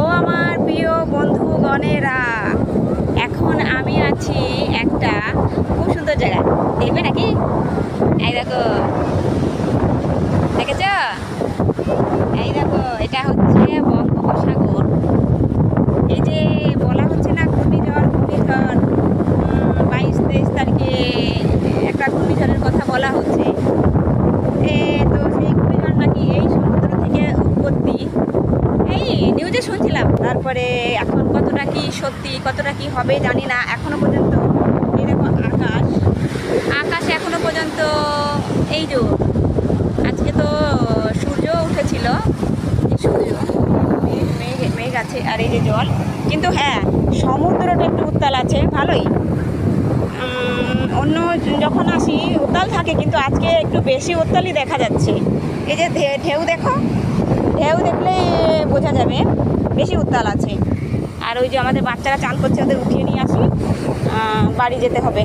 ও আমার প্রিয় বন্ধুগণেরা, এখন আমি আছি একটা খুব সুন্দর জায়গায়, দেখবে নাকি? এই দেখো, দেখেছ? এই দেখো, এটা হচ্ছে বঙ্গোপসাগর। এই যে বলা হচ্ছে না ঘূর্ণিঝড় ঘূর্ণিঝড়, 22-23 তারিখে একটা ঘূর্ণিঝড়ের কথা বলা হচ্ছে। তো সেই ঘূর্ণিঝড় নাকি এই সমুদ্র থেকে উৎপত্তি, এই নিউজে শুনছিলাম। তারপরে এখন কতটা কি সত্যি কতটা কি হবে জানি না। এখনো পর্যন্ত এই দেখো আকাশে এখনো পর্যন্ত এই যে আজকে তো সূর্য উঠেছিল, সূর্য মেঘ আছে আর এই যে জল। কিন্তু হ্যাঁ, সমুদ্রটা একটু উত্তাল আছে ভালোই। অন্য যখন আসি উত্তাল থাকে, কিন্তু আজকে একটু বেশি উত্তালই দেখা যাচ্ছে। এই যে ঢেউ দেখো, ঢেউ দেখলে বোঝা যাবে বেশি উত্তাল আছে। আর ওই যে আমাদের বাচ্চারা চান করছে, ওদের উঠিয়ে নিয়ে আসি, বাড়ি যেতে হবে।